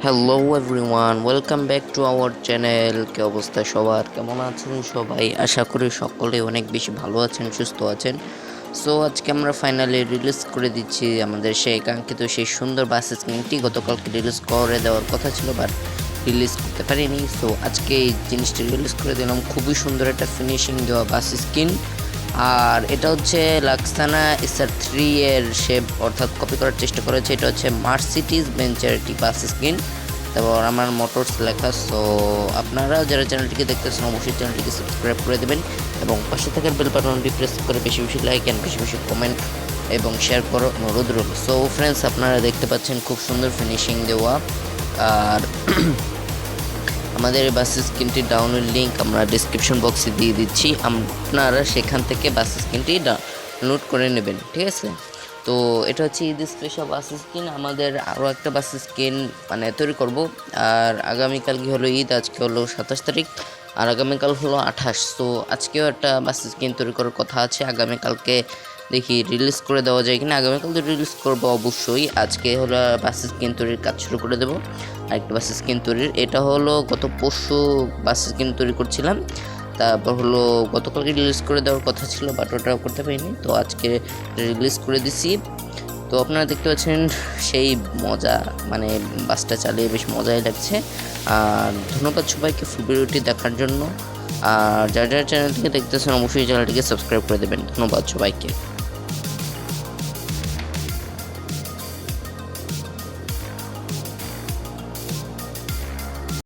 Hello everyone, welcome back to our channel. কি অবস্থা সবার, কেমন আছেন সবাই? আশা করি সকলে অনেক বেশি ভালো আছেন, সুস্থ আছেন। সো আজকে আমরা ফাইনালি রিলিজ করে দিচ্ছি আমাদের সেই কাঙ্ক্ষিত সেই সুন্দর বাস স্ক্রিনটি। গতকালকে রিলিজ করে দেওয়ার কথা ছিল, বাট রিলিজ করতে পারিনি। সো আজকে এই জিনিসটি রিলিজ করে দিলাম। খুবই সুন্দর একটা ফিনিশিং দেওয়া বাস স্ক্রিন। আর এটা হচ্ছে লাক্সানা SR3 এর শেপ অর্থাৎ কপি করার চেষ্টা করেছে। এটা হচ্ছে মার্সিডিজ বেঞ্চের একটি বাস স্ক্রিন, তারপর আমার মোটরস লেখা। সো আপনারা যারা চ্যানেলটিকে দেখতেছেন অবশ্যই চ্যানেলটিকে সাবস্ক্রাইব করে দেবেন এবং পাশে থাকার বেল বাটনটি প্রেস করে বেশি বেশি লাইক অ্যান্ড বেশি বেশি কমেন্ট এবং শেয়ার করো অনুরোধ রইল। সো ফ্রেন্ডস, আপনারা দেখতে পাচ্ছেন খুব সুন্দর ফিনিশিং দেওয়া। আর আমাদের এই বাস স্ক্রিনটির ডাউনলোড লিঙ্ক আমরা ডিসক্রিপশন বক্সে দিয়ে দিচ্ছি, আপনারা সেখান থেকে বাস স্ক্রিনটি ডাউনলোড করে নেবেন, ঠিক আছে? তো এটা হচ্ছে ঈদ স্পেশাল বাস স্ক্রিন। আমাদের আরও একটা বাস স্ক্রিন তৈরি করব। আর আগামীকাল কি হলো ঈদ, আজকে হলো 27 তারিখ আর আগামীকাল হলো 28। তো আজকেও একটা বাস স্ক্রিন তৈরি করার কথা আছে। আগামীকালকে দেখি রিলিজ করে দেওয়া যায় কিনা। আগামীকাল তো রিলিজ করবো অবশ্যই। আজকে হলো বাস স্ক্রিন তৈরির কাজ শুরু করে দেবো। আরেকটা বাস স্ক্রিন তৈরির, এটা হলো গত পরশু বাস স্ক্রিন তৈরি করছিলাম। তারপর হলো গতকালকে রিলিজ করে দেওয়ার কথা ছিল, বাট ওটাও করতে পারিনি। তো আজকে রিলিজ করে দিছি। তো আপনারা দেখতে পাচ্ছেন সেই মজা, বাসটা চালিয়ে বেশ মজাই লাগছে। আর ধন্যবাদ সবাইকে ফুল ভিডিওটি দেখার জন্য। আর যারা যারা চ্যানেলটিকে দেখতেছেন অবশ্যই চ্যানেলটিকে সাবস্ক্রাইব করে দেবেন। ধন্যবাদ সবাইকে।